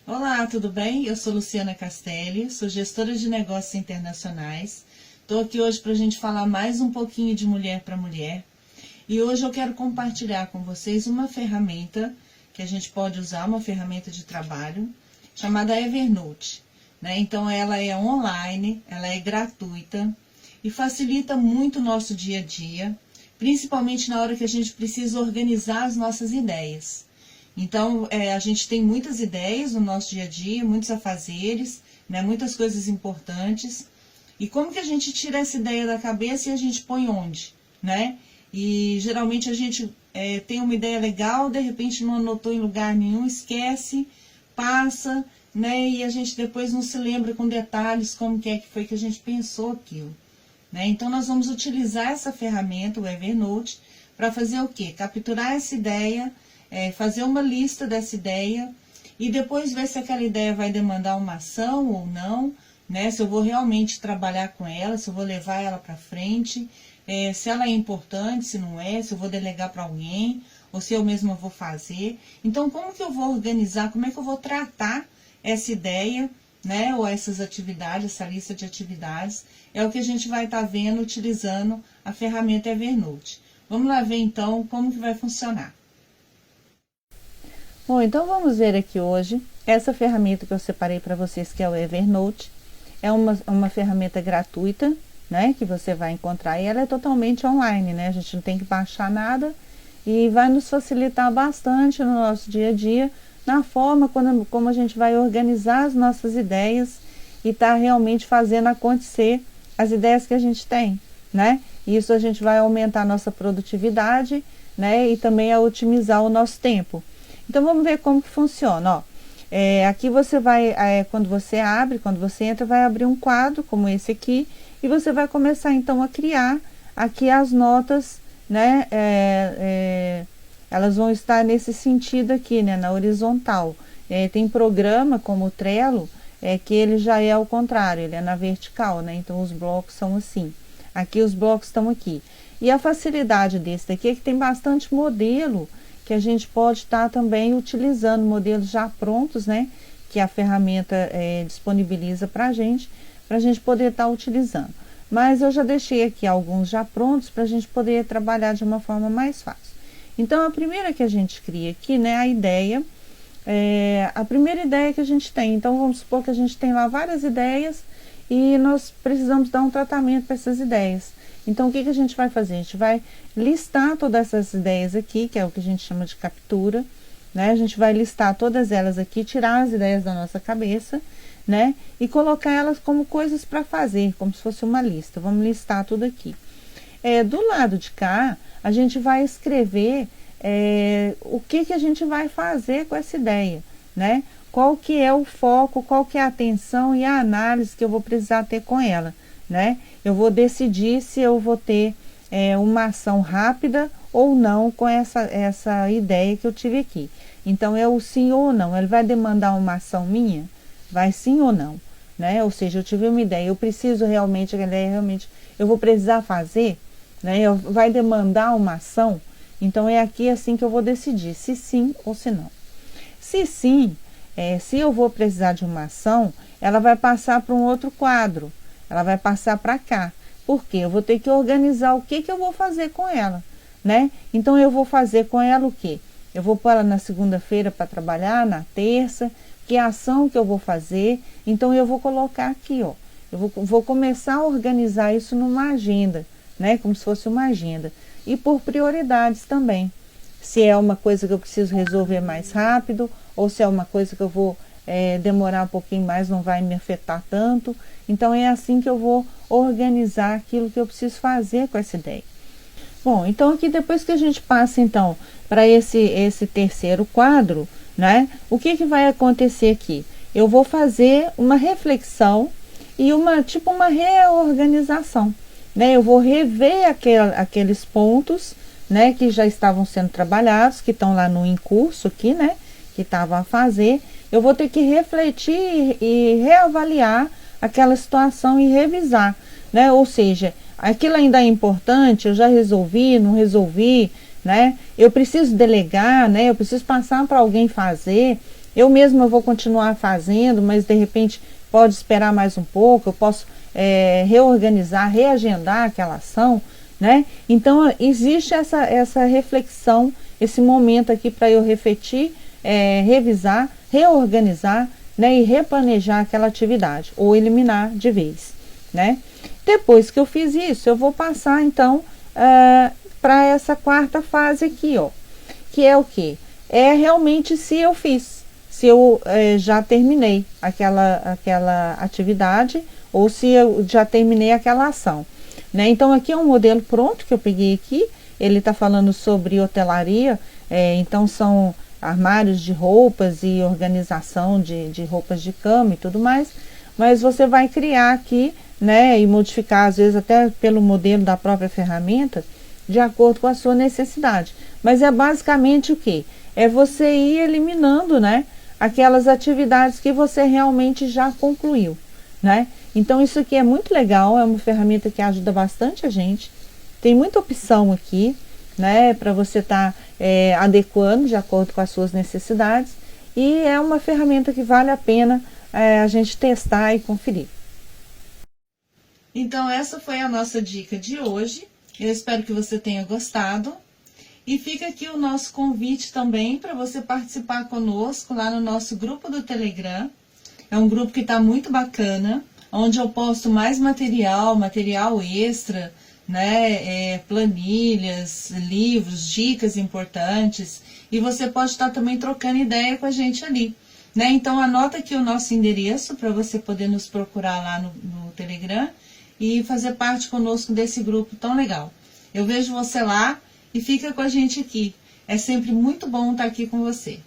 Olá, tudo bem? Eu sou Luciana Castelli, sou gestora de negócios internacionais. Estou aqui hoje para a gente falar mais um pouquinho de mulher para mulher. E hoje eu quero compartilhar com vocês uma ferramenta que a gente pode usar, uma ferramenta de trabalho, chamada Evernote. Então ela é online, ela é gratuita e facilita muito o nosso dia a dia, principalmente na hora que a gente precisa organizar as nossas ideias. Então, a gente tem muitas ideias no nosso dia a dia, muitos afazeres, muitas coisas importantes. E como que a gente tira essa ideia da cabeça e a gente põe onde? E geralmente a gente tem uma ideia legal, de repente não anotou em lugar nenhum, esquece, passa, e a gente depois não se lembra com detalhes como que foi que a gente pensou aquilo. Então, nós vamos utilizar essa ferramenta, o Evernote, para fazer o quê? Capturar essa ideia, fazer uma lista dessa ideia e depois ver se aquela ideia vai demandar uma ação ou não, se eu vou realmente trabalhar com ela, se eu vou levar ela para frente, se ela é importante, se não é, se eu vou delegar para alguém ou se eu mesma vou fazer. Então, como que eu vou organizar, como é que eu vou tratar essa ideia, ou essas atividades, essa lista de atividades, é o que a gente vai estar vendo utilizando a ferramenta Evernote. Vamos lá ver então como que vai funcionar. Bom, então vamos ver aqui hoje essa ferramenta que eu separei para vocês, que é o Evernote. É uma ferramenta gratuita, que você vai encontrar, e ela é totalmente online, a gente não tem que baixar nada e vai nos facilitar bastante no nosso dia a dia, na forma como a gente vai organizar as nossas ideias e tá realmente fazendo acontecer as ideias que a gente tem, Isso a gente vai aumentar a nossa produtividade, e também a otimizar o nosso tempo. Então, vamos ver como que funciona, ó. Aqui você vai, quando você entra, vai abrir um quadro como esse aqui, e você vai começar, então, a criar aqui as notas, elas vão estar nesse sentido aqui, na horizontal. Tem programa como o Trello, que ele já é ao contrário, ele é na vertical, então os blocos são assim. Aqui os blocos estão aqui. E a facilidade desse daqui é que tem bastante modelo, que a gente pode estar também utilizando modelos já prontos, que a ferramenta disponibiliza para a gente poder estar utilizando. Mas eu já deixei aqui alguns já prontos para a gente poder trabalhar de uma forma mais fácil. Então, a primeira que a gente cria aqui, a ideia, a primeira ideia que a gente tem. Então, vamos supor que a gente tem lá várias ideias e nós precisamos dar um tratamento para essas ideias. Então, o que a gente vai fazer? A gente vai listar todas essas ideias aqui, que é o que a gente chama de captura, A gente vai listar todas elas aqui, tirar as ideias da nossa cabeça, E colocar elas como coisas para fazer, como se fosse uma lista. Vamos listar tudo aqui. Do lado de cá, a gente vai escrever o que a gente vai fazer com essa ideia, Qual que é o foco, qual que é a atenção e a análise que eu vou precisar ter com ela, Eu vou decidir se eu vou ter uma ação rápida ou não com essa ideia que eu tive aqui. Então, é o sim ou não. Ele vai demandar uma ação minha? Vai sim ou não, Ou seja, eu tive uma ideia, eu preciso realmente, a ideia realmente, eu vou precisar fazer, Vai demandar uma ação? Então, é aqui assim que eu vou decidir, se sim ou se não. Se sim, se eu vou precisar de uma ação, ela vai passar para um outro quadro. Ela vai passar para cá. Por quê? Eu vou ter que organizar o que eu vou fazer com ela, Então, eu vou fazer com ela o quê? Eu vou pôr ela na segunda-feira para trabalhar, na terça, que ação que eu vou fazer. Então, eu vou colocar aqui, ó. Eu vou começar a organizar isso numa agenda, Como se fosse uma agenda. E por prioridades também. Se é uma coisa que eu preciso resolver mais rápido, ou se é uma coisa que eu vou demorar um pouquinho mais, não vai me afetar tanto. Então, é assim que eu vou organizar aquilo que eu preciso fazer com essa ideia. Bom, então aqui depois que a gente passa, então, para esse terceiro quadro, O que vai acontecer aqui? Eu vou fazer uma reflexão e uma reorganização, Eu vou rever aqueles pontos, que já estavam sendo trabalhados, que estão lá no em curso aqui, que estavam a fazer. Eu vou ter que refletir e reavaliar aquela situação e revisar, Ou seja, aquilo ainda é importante, eu já resolvi, não resolvi, Eu preciso delegar, Eu preciso passar para alguém fazer. eu mesma vou continuar fazendo, mas de repente pode esperar mais um pouco, eu posso reorganizar, reagendar aquela ação, né? Então, existe essa reflexão, esse momento aqui para eu refletir, revisar, reorganizar, né? E replanejar aquela atividade, ou eliminar de vez, né? Depois que eu fiz isso, eu vou passar, então, para essa quarta fase aqui, ó, que é o quê? É realmente se eu fiz, se eu já terminei aquela atividade, ou se eu já terminei aquela ação, né? Então, aqui é um modelo pronto que eu peguei aqui, ele está falando sobre hotelaria, então são armários de roupas e organização de roupas de cama e tudo mais, mas você vai criar aqui, né, e modificar, às vezes até pelo modelo da própria ferramenta, de acordo com a sua necessidade. Mas é basicamente o quê? É você ir eliminando, né, aquelas atividades que você realmente já concluiu, né? Então, isso aqui é muito legal, é uma ferramenta que ajuda bastante a gente. Tem muita opção aqui, né, para você estar adequando de acordo com as suas necessidades. E é uma ferramenta que vale a pena a gente testar e conferir. Então, essa foi a nossa dica de hoje. Eu espero que você tenha gostado. E fica aqui o nosso convite também para você participar conosco lá no nosso grupo do Telegram. É um grupo que está muito bacana, onde eu posto mais material extra, né? Planilhas, livros, dicas importantes. E você pode estar também trocando ideia com a gente ali, né? Então, anota aqui o nosso endereço para você poder nos procurar lá no Telegram e fazer parte conosco desse grupo tão legal. Eu vejo você lá e fica com a gente aqui. É sempre muito bom estar aqui com você.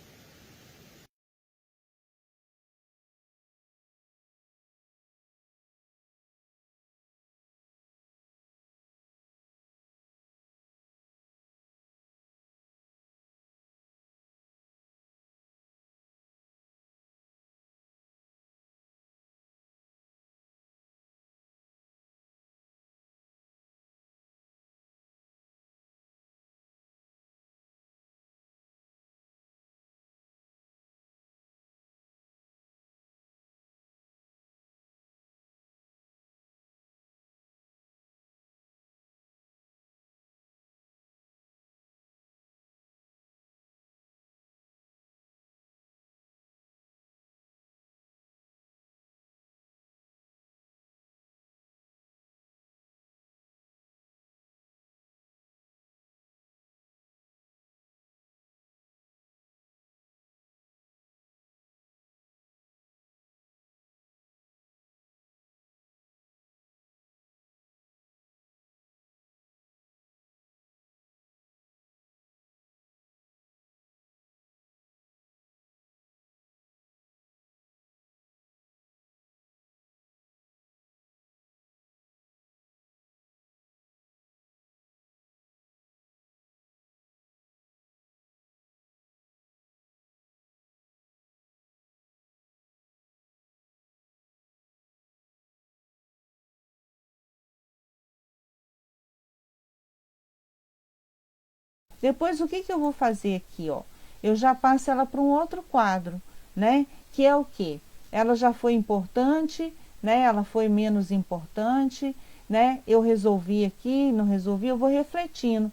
Depois, o que eu vou fazer aqui, ó? Eu já passo ela para um outro quadro, né? Que é o quê? Ela já foi importante, né? Ela foi menos importante, né? Eu resolvi aqui, não resolvi, eu vou refletindo,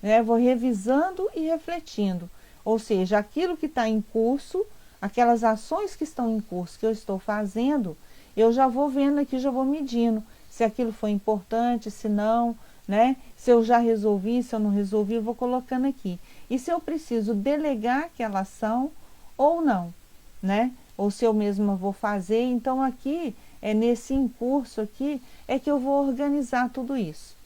né? Vou revisando e refletindo. Ou seja, aquilo que está em curso, aquelas ações que estão em curso que eu estou fazendo, eu já vou vendo aqui, já vou medindo se aquilo foi importante, se não, né? Se eu já resolvi, se eu não resolvi, eu vou colocando aqui. E se eu preciso delegar aquela ação ou não, né? Ou se eu mesma vou fazer. Então, aqui, nesse em curso aqui, é que eu vou organizar tudo isso.